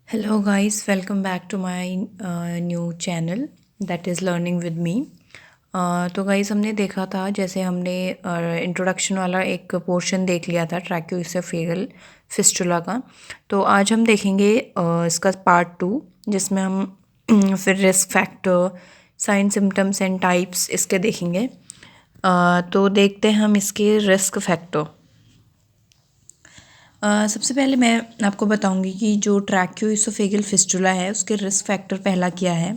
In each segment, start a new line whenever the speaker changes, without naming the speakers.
Hello, guys, welcome back to my new channel that is Learning with Me. तो guys हमने देखा था जैसे हमने इंट्रोडक्शन वाला एक पोर्शन देख लिया था ट्रैक्योइसोफेगल फिस्टुला का। तो आज हम देखेंगे इसका पार्ट 2 जिसमें हम फिर risk factor, sign symptoms and types इसके देखेंगे। तो देखते हैं हम इसके रिस्क फैक्टर। सबसे पहले मैं आपको बताऊंगी कि जो ट्रैक्योइसोफेगल फिस्टुला है उसके रिस्क फैक्टर पहला क्या है।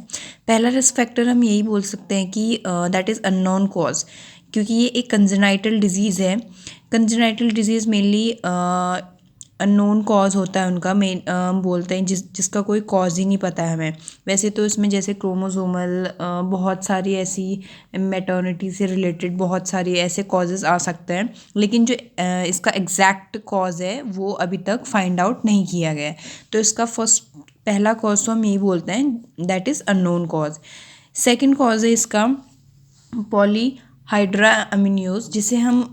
पहला रिस्क फैक्टर हम यही बोल सकते हैं कि दैट इज़ अननोन कॉज, क्योंकि ये एक कंजेनाइटल डिजीज़ है। Congenital disease mainly unknown cause होता है उनका, मेन हम बोलते हैं जिसका कोई कॉज ही नहीं पता है हमें। वैसे तो इसमें जैसे क्रोमोसोमल बहुत सारी ऐसी मैटर्निटी से रिलेटेड बहुत सारी ऐसे कॉजेज़ आ सकते हैं, लेकिन जो इसका एग्जैक्ट कॉज है वो अभी तक फाइंड आउट नहीं किया गया है। तो इसका पहला कॉज तो हम यही बोलते हैं that is unknown cause. Second cause है इसका पॉलीहाइड्रा अमीन्यूज, जिसे हम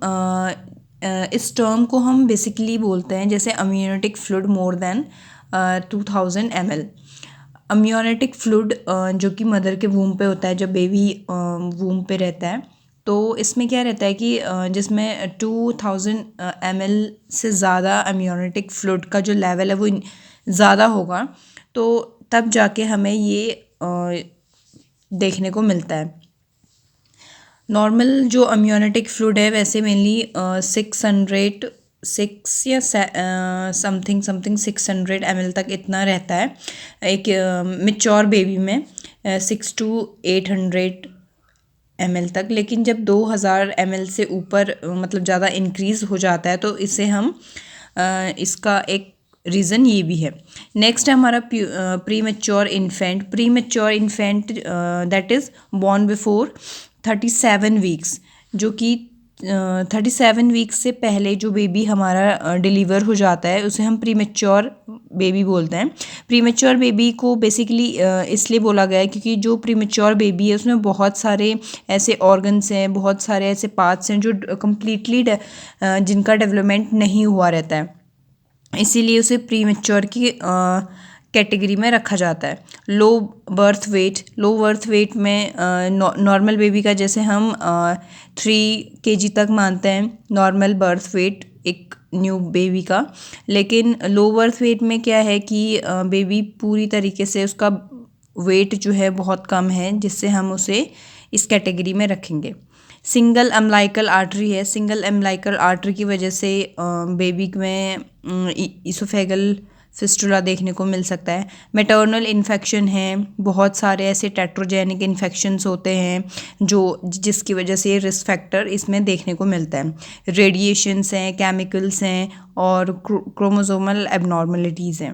इस टर्म को हम बेसिकली बोलते हैं जैसे amniotic fluid more than 2000 ml। Amniotic fluid जो कि मदर के वूम पे होता है जब बेबी वूम पे रहता है, तो इसमें क्या रहता है कि जिसमें 2000 ml से ज़्यादा अम्योनेटिक फ्लूइड का जो लेवल है वो ज़्यादा होगा, तो तब जाके हमें ये देखने को मिलता है। नॉर्मल जो अम्योनेटिक फ्लूइड है वैसे मेनली 6 या समथिंग 600 ml तक इतना रहता है एक मेच्योर बेबी में, 6 to 800 ml तक। लेकिन जब 2000 ml से ऊपर मतलब ज़्यादा इंक्रीज़ हो जाता है तो इसे हम इसका एक रीज़न ये भी है। नेक्स्ट है हमारा pre mature infant that is born before 37 weeks, जो कि 37 वीक्स से पहले जो बेबी हमारा डिलीवर हो जाता है उसे हम प्री मेच्योर बेबी बोलते हैं। प्री मेच्योर बेबी को बेसिकली इसलिए बोला गया है क्योंकि जो प्री मेच्योर बेबी है उसमें बहुत सारे ऐसे ऑर्गन्स हैं, बहुत सारे ऐसे पार्ट्स हैं जो कम्प्लीटली जिनका डेवलपमेंट नहीं हुआ रहता है, इसीलिए उसे प्री मेच्योर की कैटेगरी में रखा जाता है। लो बर्थ वेट में नॉर्मल बेबी का जैसे हम 3 kg तक मानते हैं नॉर्मल बर्थ वेट एक न्यू बेबी का, लेकिन लो बर्थ वेट में क्या है कि बेबी पूरी तरीके से उसका वेट जो है बहुत कम है, जिससे हम उसे इस कैटेगरी में रखेंगे। सिंगल अम्लाइकल आर्टरी की वजह से बेबी में इसोफेगल फिस्टुला देखने को मिल सकता है। मैटरनल इन्फेक्शन है, बहुत सारे ऐसे टेट्रोजेनिक इन्फेक्शंस होते हैं जो जिसकी वजह से रिस्क फैक्टर इसमें देखने को मिलता है। रेडिएशंस हैं, केमिकल्स हैं और क्रोमोसोमल एबनॉर्मलिटीज़ हैं।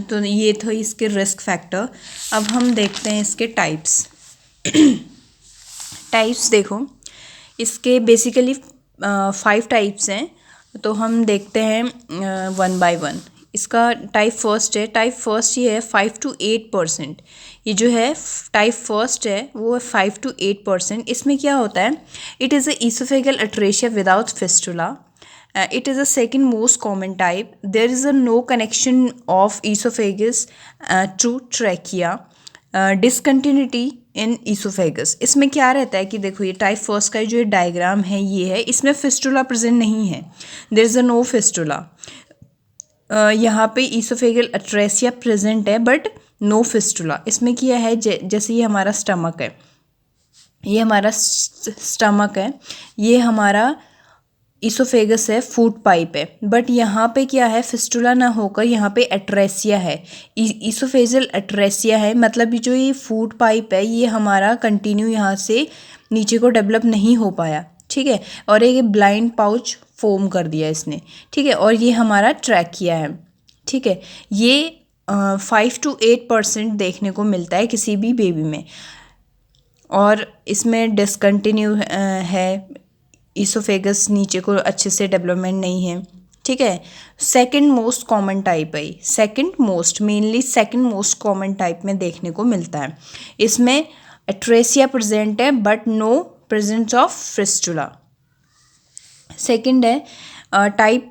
तो ये थे इसके रिस्क फैक्टर। अब हम देखते हैं इसके टाइप्स। देखो, इसके बेसिकली 5 टाइप्स हैं, तो हम देखते हैं 1 by 1। इसका टाइप फर्स्ट ये है 5 to 8%। ये जो है टाइप फर्स्ट है वो 5 to 8%। इसमें क्या होता है, it is a oesophageal atresia without fistula. It is the second most common type. There is a no connection of esophagus to trachea. Discontinuity in esophagus। इसमें क्या रहता है कि देखो ये टाइप फर्स्ट का जो डायग्राम है ये है, इसमें फिस्टुला प्रेजेंट नहीं है, there is a no fistula. यहाँ पे ईसोफेगल अट्रेसिया प्रेजेंट है बट नो फिस्टुला। इसमें क्या है जैसे ये हमारा स्टमक है, ये हमारा इसोफेगस है, फूड पाइप है, बट यहाँ पे क्या है फिस्टुला ना होकर यहाँ पे एट्रेसिया है, इसोफेजल एट्रेसिया है। मतलब जो ये फूड पाइप है ये हमारा कंटिन्यू यहाँ से नीचे को डेवलप नहीं हो पाया, ठीक है, और एक ब्लाइंड पाउच फॉर्म कर दिया इसने, ठीक है, और ये हमारा ट्रैकिया है, ठीक है। ये 5 to 8% देखने को मिलता है किसी भी बेबी में, और इसमें डिसकंटिन्यू है, इसोफेगस नीचे को अच्छे से डेवलपमेंट नहीं है, ठीक है। सेकंड मोस्ट कॉमन टाइप है, mainly second most common type में देखने को मिलता है। इसमें एट्रेसिया प्रेजेंट है but no presence of fistula. Second है टाइप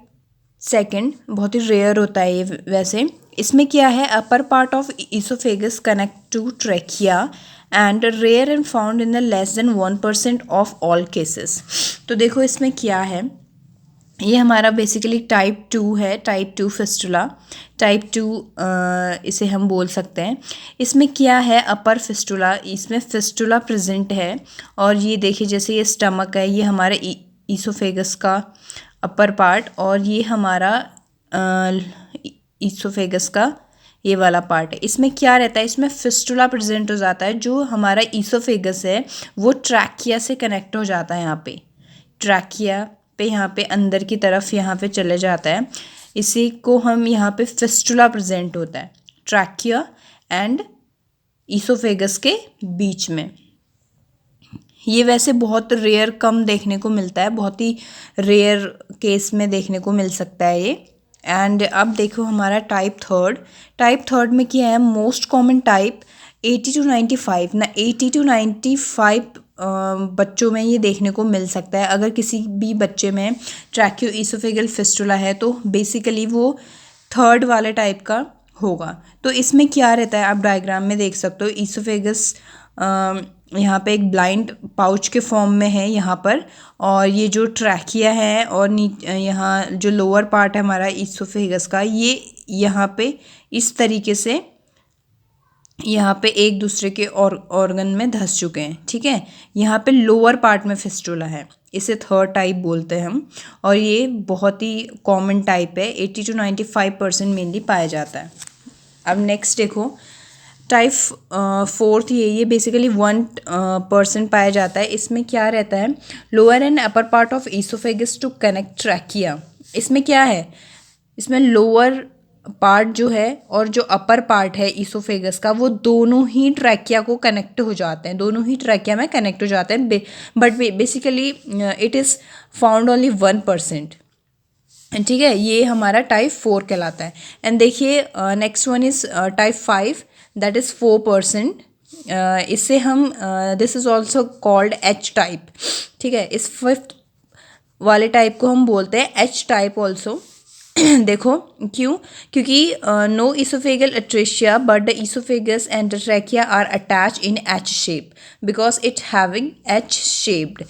सेकंड, बहुत ही रेयर होता है ये वैसे, इसमें क्या है, upper part of oesophagus connect to trachea and rare and found in the less than 1% of all cases. तो देखो इसमें क्या है, ये हमारा बेसिकली टाइप 2 है, टाइप 2 फिस्टुला, टाइप 2 इसे हम बोल सकते हैं। इसमें क्या है, अपर फिस्टुला, इसमें फिस्टुला प्रेजेंट है। और ये देखिए जैसे ये स्टमक है, ये हमारे ईसोफेगस का अपर पार्ट, और ये हमारा ईसोफेगस का ये वाला पार्ट है। इसमें क्या रहता है, इसमें फिस्टुला प्रेजेंट हो जाता है। जो हमारा ईसोफेगस है वो ट्रैकिया से कनेक्ट हो जाता है, यहाँ पे ट्रैकिया पे, यहाँ पे अंदर की तरफ यहाँ पे चले जाता है। इसी को हम यहाँ पे फिस्टुला प्रेजेंट होता है ट्रैकिया एंड ईसोफेगस के बीच में। ये वैसे बहुत रेयर, कम देखने को मिलता है, बहुत ही रेयर केस में देखने को मिल सकता है ये। एंड अब देखो हमारा टाइप थर्ड, टाइप थर्ड में क्या है, मोस्ट कॉमन टाइप 80 to 95 ना 80 to 95 बच्चों में ये देखने को मिल सकता है। अगर किसी भी बच्चे में ट्रैकियो ईसोफेगल फिस्टुला है तो बेसिकली वो थर्ड वाले टाइप का होगा। तो इसमें क्या रहता है, आप डायग्राम में देख सकते हो, ईसोफेगस यहाँ पे एक ब्लाइंड पाउच के फॉर्म में है यहाँ पर, और ये जो ट्रैकिया है और यहाँ जो लोअर पार्ट है हमारा ईसोफेगस का, ये यहाँ पे इस तरीके से यहाँ पे एक दूसरे के ऑर्गन में धंस चुके हैं, ठीक है। यहाँ पे लोअर पार्ट में फिस्टुला है, इसे थर्ड टाइप बोलते हैं हम, और ये बहुत ही कॉमन टाइप है, 80 to 95% मेनली पाया जाता है। अब नेक्स्ट देखो टाइप फोर्थ, ये बेसिकली 1% पाया जाता है। इसमें क्या रहता है, lower and upper part of oesophagus to connect trachea. इसमें क्या है, इसमें लोअर पार्ट जो है और जो अपर पार्ट है ईसोफेगस का, वो दोनों ही ट्रैकिया को कनेक्ट हो जाते हैं, दोनों ही ट्रैकिया में कनेक्ट हो जाते हैं। But basically it is found only 1%, ठीक है। ये हमारा टाइप 4 कहलाता है। एंड देखिए next one is type 5, that is 4%। इससे हम this is also called H type, ठीक है। इस फिफ्थ वाले टाइप को हम बोलते हैं एच टाइप ऑल्सो। देखो क्यों, क्योंकि no oesophageal atresia but the oesophagus and trachea are attach in H shape because it having H shaped.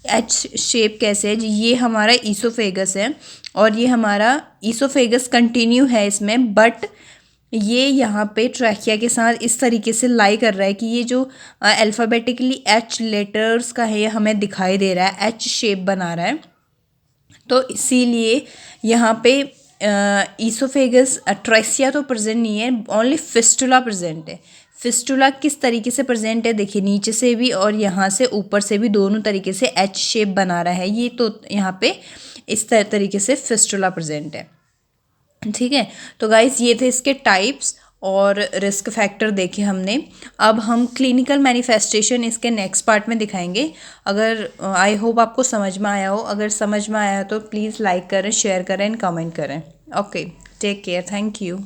H shape कैसे है जी, ये हमारा ईसोफेगस है और ये हमारा ईसोफेगस कंटिन्यू है इसमें, बट ये यहाँ पे ट्रैकिया के साथ इस तरीके से लाई कर रहा है कि ये जो अल्फ़ाबेटिकली एच लेटर्स का है ये हमें दिखाई दे रहा है, एच शेप बना रहा है। तो इसीलिए यहाँ पे ईसोफेगस ट्रैकिया तो प्रेजेंट नहीं है, ओनली फिस्टुला प्रेजेंट है। फिस्टुला किस तरीके से प्रेजेंट है, देखिए नीचे से भी और यहाँ से ऊपर से भी दोनों तरीके से एच शेप बना रहा है ये, तो यहाँ पे इस तरीके से फिस्टुला प्रेजेंट है, ठीक है। तो गाइस ये थे इसके टाइप्स और रिस्क फैक्टर देखे हमने। अब हम क्लिनिकल मैनिफेस्टेशन इसके नेक्स्ट पार्ट में दिखाएंगे। अगर आई होप आपको समझ में आया हो, अगर समझ में आया तो प्लीज़ लाइक करें, शेयर करें एंड कमेंट करें। Okay, take care, thank you.